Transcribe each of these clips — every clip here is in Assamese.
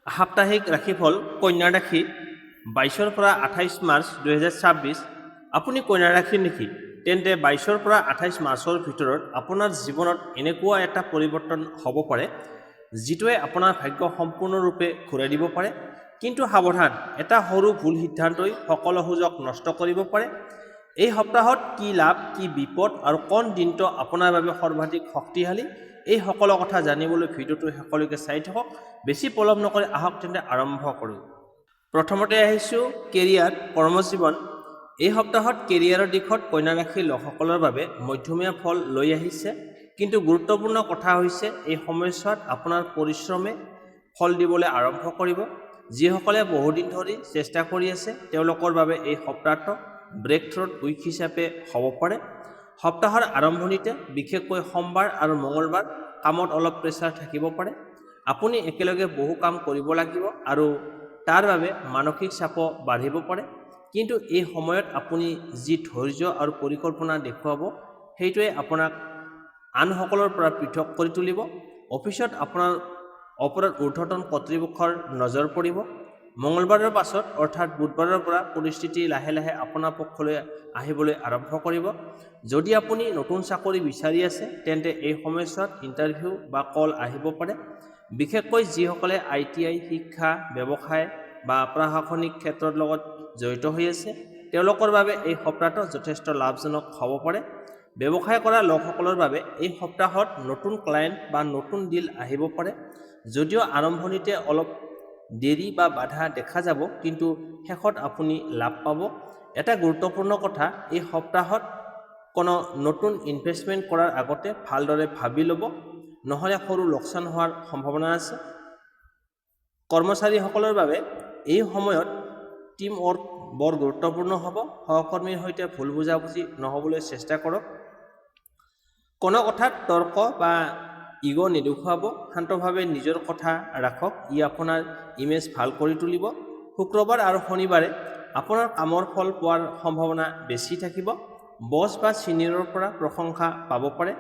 সাপ্তাহিক ৰাশিফল কন্যা ৰাশি 22ৰ পৰা 28 মাৰ্চ 2026। আপুনি কন্যা ৰাশিৰ নেকি? তেন্তে 22ৰ পৰা 28 মাৰ্চৰ ভিতৰত আপোনাৰ জীৱনত এনেকুৱা এটা পৰিৱৰ্তন হ'ব পাৰে যিটোৱে আপোনাৰ ভাগ্য সম্পূৰ্ণৰূপে ঘূৰাই দিব পাৰে। কিন্তু সাৱধান, এটা সৰু ভুল সিদ্ধান্তই সকলো সুযোগ নষ্ট কৰিব পাৰে। এই সপ্তাহত কি লাভ, কি বিপদ আৰু কোন দিনটো আপোনাৰ বাবে সৰ্বাধিক শক্তিশালী, এই সকলো কথা জানিবলৈ ভিডিঅ'টো শেষলৈকে চাই থাকক। বেছি পলম নকৰি আহক তেন্তে আৰম্ভ কৰোঁ। প্ৰথমতে আহিছোঁ কেৰিয়াৰ, কৰ্মজীৱন। এই সপ্তাহত কেৰিয়াৰৰ দিশত কন্যা ৰাশিৰ লোকসকলৰ বাবে মধ্যমীয়া ফল লৈ আহিছে। কিন্তু গুৰুত্বপূৰ্ণ কথা হৈছে এই সময়ছোৱাত আপোনাৰ পৰিশ্ৰমে ফল দিবলৈ আৰম্ভ কৰিব। যিসকলে বহুদিন ধৰি চেষ্টা কৰি আছে তেওঁলোকৰ বাবে এই সপ্তাহটো ব্ৰেক থ্ৰুত উইক হিচাপে হ'ব পাৰে। সপ্তাহৰ আৰম্ভণিতে বিশেষকৈ সোমবাৰ আৰু মঙলবাৰ কামত অলপ প্ৰেছাৰ থাকিব পাৰে। আপুনি একেলগে বহু কাম কৰিব লাগিব আৰু তাৰ বাবে মানসিক চাপো বাঢ়িব পাৰে। কিন্তু এই সময়ত আপুনি যি ধৈৰ্য আৰু পৰিকল্পনা দেখুৱাব সেইটোৱে আপোনাক আনসকলৰ পৰা পৃথক কৰি তুলিব। অফিচত আপোনাৰ ওপৰত ঊৰ্ধ্বতন কৰ্তৃপক্ষৰ নজৰ পৰিব। মঙলবাৰৰ পাছত অৰ্থাৎ বুধবাৰৰ পৰা পৰিস্থিতি লাহে লাহে আপোনাৰ পক্ষলৈ আহিবলৈ আৰম্ভ কৰিব। যদি আপুনি নতুন চাকৰি বিচাৰি আছে তেন্তে এই সময়ছোৱাত ইণ্টাৰভিউ বা কল আহিব পাৰে। বিশেষকৈ যিসকলে ITI শিক্ষা, ব্যৱসায় বা প্ৰশাসনিক ক্ষেত্ৰৰ লগত জড়িত হৈ আছে তেওঁলোকৰ বাবে এই সপ্তাহটো যথেষ্ট লাভজনক হ'ব পাৰে। ব্যৱসায় কৰা লোকসকলৰ বাবে এই সপ্তাহত নতুন ক্লায়েণ্ট বা নতুন ডিল আহিব পাৰে। যদিও আৰম্ভণিতে অলপ দেৰি বা বাধা দেখা যাব কিন্তু শেষত আপুনি লাভ পাব। এটা গুৰুত্বপূৰ্ণ কথা, এই সপ্তাহত কোনো নতুন ইনভেষ্টমেণ্ট কৰাৰ আগতে ভালদৰে ভাবি ল'ব, নহ'লে সৰু লোকচান হোৱাৰ সম্ভাৱনা আছে। কৰ্মচাৰীসকলৰ বাবে এই সময়ত টিম ৱৰ্ক বৰ গুৰুত্বপূৰ্ণ হ'ব। সহকৰ্মীৰ সৈতে ভুল বুজাবুজি নহ'বলৈ চেষ্টা কৰক। কোনো কথাত তৰ্ক বা ইগ' নেদেখুৱাব, শান্তভাৱে নিজৰ কথা ৰাখক, ই আপোনাৰ ইমেজ ভাল কৰি তুলিব। শুক্ৰবাৰ আৰু শনিবাৰে আপোনাৰ কামৰ ফল পোৱাৰ সম্ভাৱনা বেছি থাকিব। বছ বা ছিনিয়ৰৰ পৰা প্ৰশংসা পাব পাৰে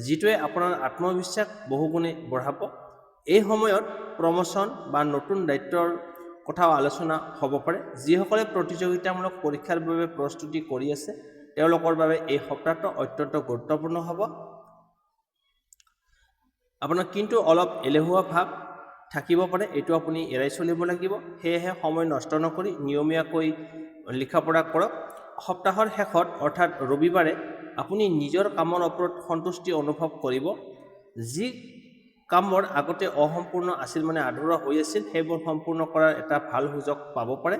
যিটোৱে আপোনাৰ আত্মবিশ্বাস বহুগুণে বঢ়াব। এই সময়ত প্ৰমোশ্যন বা নতুন দায়িত্বৰ কথাও আলোচনা হ'ব পাৰে। যিসকলে প্ৰতিযোগিতামূলক পৰীক্ষাৰ বাবে প্ৰস্তুতি কৰি আছে তেওঁলোকৰ বাবে এই সপ্তাহটো অত্যন্ত গুৰুত্বপূৰ্ণ হ'ব। আপোনাৰ কিন্তু অলপ এলেহুৱা ভাৱ থাকিব পাৰে, এইটো আপুনি এৰাই চলিব লাগিব। সেয়েহে সময় নষ্ট নকৰি নিয়মীয়াকৈ লিখা পঢ়া কৰক। সপ্তাহৰ শেষত অৰ্থাৎ ৰবিবাৰে আপুনি নিজৰ কামৰ ওপৰত সন্তুষ্টি অনুভৱ কৰিব। যি কামবোৰ আগতে অসম্পূৰ্ণ আছিল, আধৰুৱা হৈ আছিল, সেইবোৰ সম্পূৰ্ণ কৰাৰ এটা ভাল সুযোগ পাব পাৰে।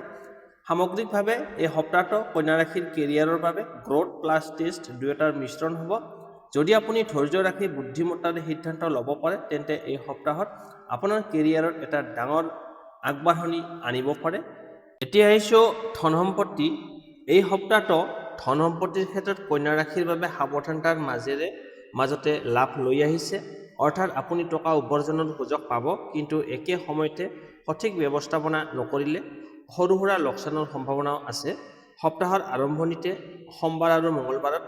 সামগ্ৰিকভাৱে এই সপ্তাহটো কন্যা ৰাশিৰ কেৰিয়াৰৰ বাবে গ্ৰ'থ প্লাছ টেষ্ট দুয়োটাৰ মিশ্ৰণ হ'ব। যদি আপুনি ধৈৰ্য ৰাখি বুদ্ধিমত্তাৰে সিদ্ধান্ত ল'ব পাৰে তেন্তে এই সপ্তাহত আপোনাৰ কেৰিয়াৰত এটা ডাঙৰ আগবাঢ়নি আনিব পাৰে। এতিয়া আহিছোঁ ধন সম্পত্তি। এই সপ্তাহটো ধন সম্পত্তিৰ ক্ষেত্ৰত কন্যা ৰাশিৰ বাবে সাৱধানতাৰ মাজতে লাভ লৈ আহিছে। অৰ্থাৎ আপুনি টকা উপাৰ্জনৰ সুযোগ পাব, কিন্তু একে সময়তে সঠিক ব্যৱস্থাপনা নকৰিলে সৰু সুৰা লোকচানৰ সম্ভাৱনাও আছে। সপ্তাহৰ আৰম্ভণিতে সোমবাৰ আৰু মঙলবাৰত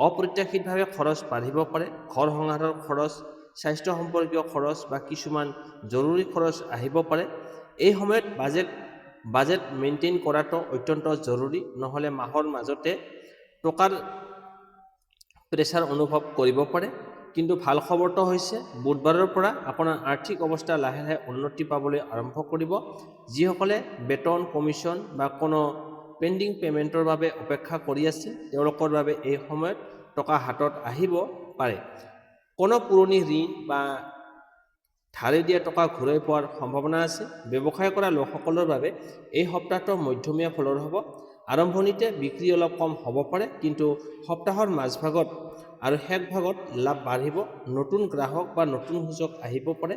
অপ্ৰত্যাশিতভাৱে খৰচ বাঢ়িব পাৰে। ঘৰ সংসাৰৰ খৰচ, স্বাস্থ্য সম্পৰ্কীয় খৰচ বা কিছুমান জৰুৰী খৰচ আহিব পাৰে। এই সময়ত বাজেট মেইনটেইন কৰাটো অত্যন্ত জৰুৰী, নহ'লে মাহৰ মাজতে টকাৰ প্ৰেছাৰ অনুভৱ কৰিব পাৰে। কিন্তু ভাল খবৰটো হৈছে বুধবাৰৰ পৰা আপোনাৰ আৰ্থিক অৱস্থা লাহে লাহে উন্নতি পাবলৈ আৰম্ভ কৰিব। যিসকলে বেতন, কমিশ্যন বা কোনো পেণ্ডিং পে'মেণ্টৰ বাবে অপেক্ষা কৰি আছিল তেওঁলোকৰ বাবে এই সময়ত টকা হাতত আহিব পাৰে। কোনো পুৰণি ঋণ বা ধাৰে দিয়া টকা ঘূৰাই পোৱাৰ সম্ভাৱনা আছে। ব্যৱসায় কৰা লোকসকলৰ বাবে এই সপ্তাহটো মধ্যমীয়া ফলৰ হ'ব। আৰম্ভণিতে বিক্ৰী অলপ কম হ'ব পাৰে, কিন্তু সপ্তাহৰ মাজভাগত আৰু শেষ ভাগত লাভ বাঢ়িব। নতুন গ্ৰাহক বা নতুন সুযোগ আহিব পাৰে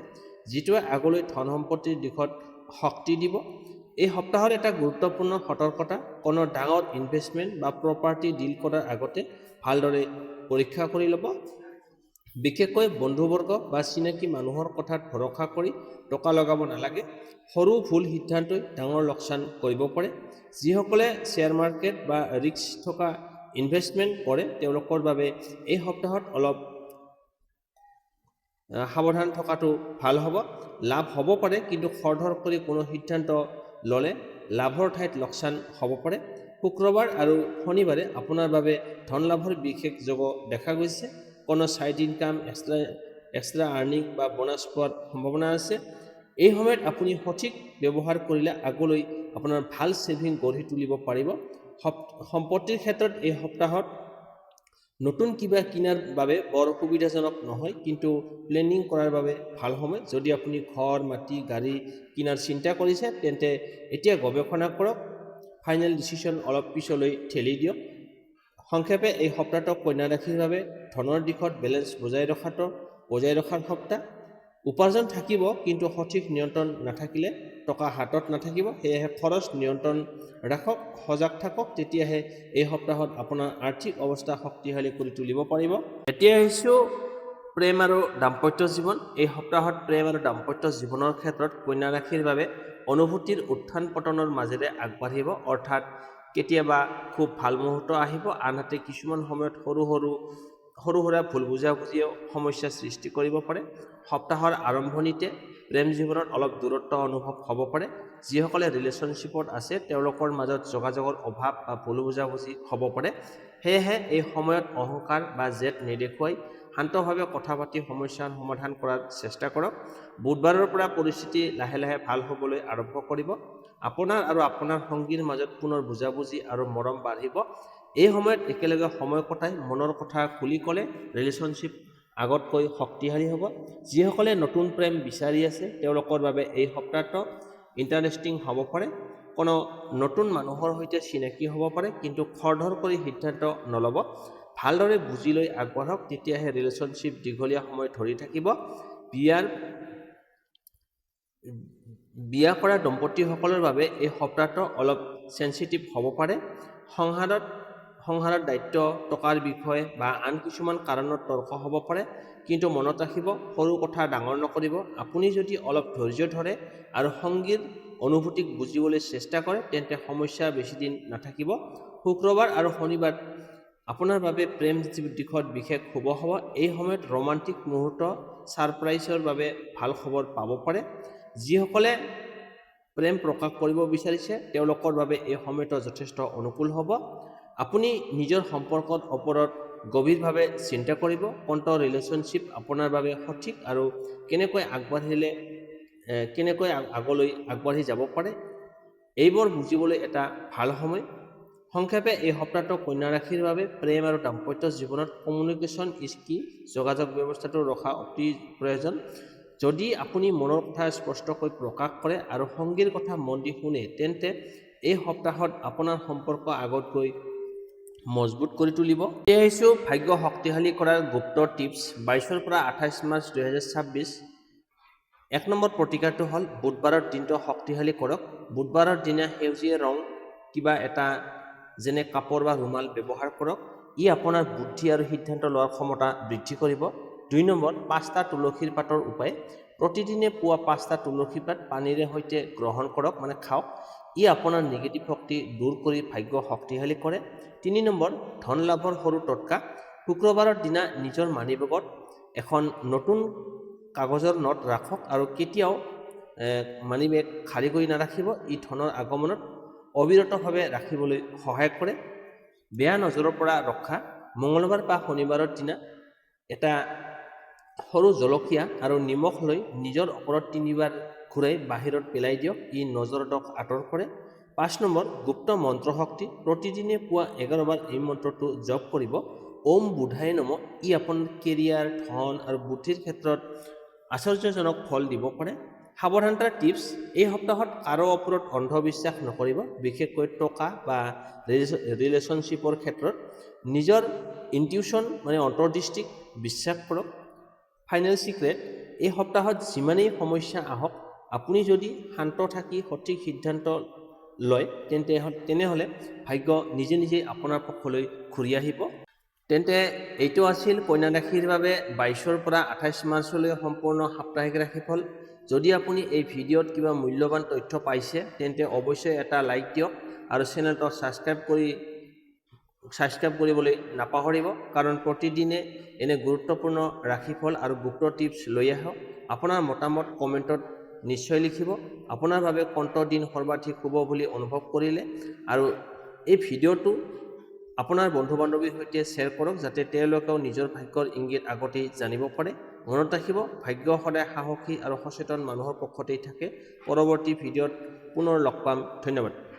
যিটোৱে আগলৈ ধন সম্পত্তিৰ দিশত শক্তি দিব। এই সপ্তাহৰ এটা গুৰুত্বপূৰ্ণ সতৰ্কতা, কোনো ডাঙৰ ইনভেষ্টমেণ্ট বা প্ৰপাৰ্টি ডিল কৰাৰ আগতে ভালদৰে পৰীক্ষা কৰি ল'ব। বিশেষকৈ বন্ধুবৰ্গ বা চিনাকি মানুহৰ কথাত ভৰসা কৰি টকা লগাব নালাগে। সৰু ভুল সিদ্ধান্তই ডাঙৰ লোকচান কৰিব পাৰে। যিসকলে শ্বেয়াৰ মাৰ্কেট বা ৰিস্ক থকা ইনভেষ্টমেণ্ট কৰে তেওঁলোকৰ বাবে এই সপ্তাহত অলপ সাৱধান থকাটো ভাল হ'ব। লাভ হ'ব পাৰে, কিন্তু খৰধৰ কৰি কোনো সিদ্ধান্ত ল'লে লাভৰ ঠাইত লোকচান হ'ব পাৰে। শুক্ৰবাৰ আৰু শনিবাৰে আপোনাৰ বাবে ধন লাভৰ বিশেষ যোগ দেখা গৈছে। কোনো ছাইড ইনকাম, এক্সট্ৰা আৰ্নিং বা বোনাছ পোৱাৰ সম্ভাৱনা আছে। এই সময়ত আপুনি সঠিক ব্যৱহাৰ কৰিলে আগলৈ আপোনাৰ ভাল ছেভিং গঢ়ি তুলিব পাৰিব। সম্পত্তিৰ ক্ষেত্ৰত এই সপ্তাহত নতুন কিবা কিনাৰ বাবে বৰ সুবিধাজনক নহয়, কিন্তু প্লেনিং কৰাৰ বাবে ভাল সময়। যদি আপুনি ঘৰ, মাটি, গাড়ী কিনাৰ চিন্তা কৰিছে, তেন্তে এতিয়া গৱেষণা কৰক। ফাইনেল ডিচিশ্যন অলপ পিছলৈ ঠেলি দিয়ক। সংক্ষেপে এই সপ্তাহটো কন্যা ৰাশিৰ বাবে ধনৰ দিশত বেলেঞ্চ বজাই ৰখাৰ সপ্তাহ। উপাৰ্জন থাকিব, কিন্তু সঠিক নিয়ন্ত্ৰণ নাথাকিলে টকা হাতত নাথাকিব। সেয়েহে খৰচ নিয়ন্ত্ৰণ ৰাখক, সজাগ থাকক, তেতিয়াহে এই সপ্তাহত আপোনাৰ আৰ্থিক অৱস্থা শক্তিশালী কৰি তুলিব পাৰিব। এতিয়া আহিছোঁ প্ৰেম আৰু দাম্পত্য জীৱন। এই সপ্তাহত প্ৰেম আৰু দাম্পত্য জীৱনৰ ক্ষেত্ৰত কন্যা ৰাশিৰ বাবে অনুভূতিৰ উত্থান পতনৰ মাজেৰে আগবাঢ়িব, অৰ্থাৎ কেতিয়াবা খুব ভাল মুহূৰ্ত আহিব, আনহাতে কিছুমান সময়ত সৰু সুৰা ভুল বুজাবুজিও সমস্যাৰ সৃষ্টি কৰিব পাৰে। সপ্তাহৰ আৰম্ভণিতে প্ৰেম জীৱনত অলপ দূৰত্ব অনুভৱ হ'ব পাৰে। যিসকলে ৰিলেশ্যনশ্বিপত আছে তেওঁলোকৰ মাজত যোগাযোগৰ অভাৱ বা ভুল বুজাবুজি হ'ব পাৰে। সেয়েহে এই সময়ত অহংকাৰ বা জেদ নেদেখুৱাই শান্তভাৱে কথা পাতি সমস্যাৰ সমাধান কৰাৰ চেষ্টা কৰক। বুধবাৰৰ পৰা পৰিস্থিতি লাহে লাহে ভাল হ'বলৈ আৰম্ভ কৰিব। আপোনাৰ আৰু আপোনাৰ সঙ্গীৰ মাজত পুনৰ বুজাবুজি আৰু মৰম বাঢ়িব। এই সময়ত একেলগে সময় কটাই মনৰ কথা খুলি ক'লে ৰিলেশ্যনশ্বিপ আগতকৈ শক্তিশালী হ'ব। যিসকলে নতুন প্ৰেম বিচাৰি আছে তেওঁলোকৰ বাবে এই সপ্তাহটো ইণ্টাৰেষ্টিং হ'ব পাৰে। কোনো নতুন মানুহৰ সৈতে চিনাকি হ'ব পাৰে, কিন্তু খৰধৰ কৰি সিদ্ধান্ত নল'ব। ভালদৰে বুজি লৈ আগবাঢ়ক, তেতিয়াহে ৰিলেশ্যনশ্বিপ দীঘলীয়া সময় ধৰি থাকিব। বিয়া কৰা দম্পতীসকলৰ বাবে এই সপ্তাহটো অলপ চেঞ্চিটিভ হ'ব পাৰে। সংসাৰত দায়িত্ব, টকাৰ বিষয় বা আন কিছুমান কাৰণত তৰ্ক হ'ব পাৰে, কিন্তু মনত ৰাখিব সৰু কথা ডাঙৰ নকৰিব। আপুনি যদি অলপ ধৈৰ্য ধৰে আৰু সঙ্গীৰ অনুভূতিক বুজিবলৈ চেষ্টা কৰে, তেন্তে সমস্যা বেছিদিন নাথাকিব। শুক্ৰবাৰ আৰু শনিবাৰ আপোনাৰ বাবে প্ৰেম দিশত বিশেষ শুভ হ'ব। এই সময়ত ৰোমান্টিক মুহূৰ্ত, ছাৰপ্ৰাইজৰ বাবে ভাল খবৰ পাব পাৰে। যিসকলে প্ৰেম প্ৰকাশ কৰিব বিচাৰিছে তেওঁলোকৰ বাবে এই সময়টো যথেষ্ট অনুকূল হ'ব। আপুনি নিজৰ সম্পৰ্কৰ ওপৰত গভীৰভাৱে চিন্তা কৰিব। কোনটো ৰিলেশ্যনশ্বিপ আপোনাৰ বাবে সঠিক আৰু কেনেকৈ আগলৈ আগবাঢ়ি যাব পাৰে, এইবোৰ বুজিবলৈ এটা ভাল সময়। সংক্ষেপে এই সপ্তাহটো কন্যা ৰাশিৰ বাবে প্ৰেম আৰু দাম্পত্য জীৱনত কমিউনিকেশ্যন ইজ কি, যোগাযোগ ব্যৱস্থাটো ৰখা অতি প্ৰয়োজন। যদি আপুনি মনৰ কথা স্পষ্টকৈ প্ৰকাশ কৰে আৰু সঙ্গীৰ কথা মন দি শুনে, তেন্তে এই সপ্তাহত আপোনাৰ সম্পৰ্ক আগতকৈ মজবুত কৰি তুলিব। এতিয়া আহিছোঁ ভাগ্য শক্তিশালী কৰাৰ গুপ্ত টিপছ 22 পৰা 28 মাৰ্চ 2026। 1 নম্বৰ প্ৰতিকাৰটো হ'ল বুধবাৰৰ দিনটো শক্তিশালী কৰক। বুধবাৰৰ দিনা সেউজীয়া ৰং কিবা এটা যেনে কাপোৰ বা ৰুমাল ব্যৱহাৰ কৰক। ই আপোনাৰ বুদ্ধি আৰু সিদ্ধান্ত লোৱাৰ ক্ষমতা বৃদ্ধি কৰিব। 2 নম্বৰ, 5টা তুলসীৰ পাতৰ উপায়। প্ৰতিদিনে পুৱা 5টা তুলসী পাত পানীৰে সৈতে গ্ৰহণ কৰক, মানে খাওক। ই আপোনাৰ নিগেটিভ শক্তি দূৰ কৰি ভাগ্য শক্তিশালী কৰে। 3 নম্বৰ, ধন লাভৰ সৰু টটকা। শুক্ৰবাৰৰ দিনা নিজৰ মানিবেগত এখন নতুন কাগজৰ নোট ৰাখক আৰু কেতিয়াও মানিবেগ খালী কৰি নাৰাখিব। ই ধনৰ আগমনত অবিৰতভাৱে ৰাখিবলৈ সহায় কৰে। বেয়া নজৰৰ পৰা ৰক্ষা। মঙলবাৰ বা শনিবাৰৰ দিনা এটা সৰু জলকীয়া আৰু নিমখ লৈ নিজৰ ওপৰত 3বাৰ ঘূৰাই বাহিৰত পেলাই দিয়ক। ই নজৰ দোষ আঁতৰ কৰে। 5 নম্বৰ, গুপ্ত মন্ত্ৰ শক্তি। প্ৰতিদিনে পুৱা 11 বাৰ এই মন্ত্ৰটো জপ কৰিব, ওম বুধায় নমঃ। ই আপোনাৰ কেৰিয়াৰ, ধন আৰু বুদ্ধিৰ ক্ষেত্ৰত আশ্চৰ্যজনক ফল দিব পাৰে। সাৱধানতাৰ টিপছ, এই সপ্তাহত কাৰো ওপৰত অন্ধবিশ্বাস নকৰিব, বিশেষকৈ টকা বা ৰিলেশ্যনশ্বিপৰ ক্ষেত্ৰত। নিজৰ ইনটিউশ্যন মানে অন্তৰ্দৃষ্টিক বিশ্বাস কৰক। ফাইনেল চিক্ৰেট, এই সপ্তাহত যিমানেই সমস্যা আহক, আপুনি যদি শান্ত থাকি সঠিক সিদ্ধান্ত লয় তেনেহ'লে ভাগ্য নিজে নিজেই আপোনাৰ পক্ষলৈ ঘূৰি আহিব। তেন্তে এইটো আছিল কন্যা ৰাশিৰ বাবে 22 পৰা 28 মাৰ্চলৈ সম্পূৰ্ণ সাপ্তাহিক ৰাশিফল। যদি আপুনি এই ভিডিঅ'ত কিবা মূল্যৱান তথ্য পাইছে, তেন্তে অৱশ্যই এটা লাইক দিয়ক আৰু চেনেলটো ছাবস্ক্ৰাইব কৰি ছাবস্ক্ৰাইব কৰিবলৈ নাপাহৰিব, কাৰণ প্ৰতিদিনে এনে গুৰুত্বপূৰ্ণ ৰাশিফল আৰু গুপ্ত টিপছ লৈ আহক। আপোনাৰ মতামত কমেণ্টত নিশ্চয় লিখিব। আপোনাৰ বাবে কোনটো দিন সৰ্বাধিক শুভ বুলি অনুভৱ কৰিলে, আৰু এই ভিডিঅ'টো আপোনাৰ বন্ধু বান্ধৱীৰ সৈতে শ্বেয়াৰ কৰক, যাতে তেওঁলোকেও নিজৰ ভাগ্যৰ ইংগিত আগতেই জানিব পাৰে। মনত ৰাখিব, ভাগ্য সদায় সাহসী আৰু সচেতন মানুহৰ পক্ষতেই থাকে। পৰৱৰ্তী ভিডিঅ'ত পুনৰ লগ পাম। ধন্যবাদ।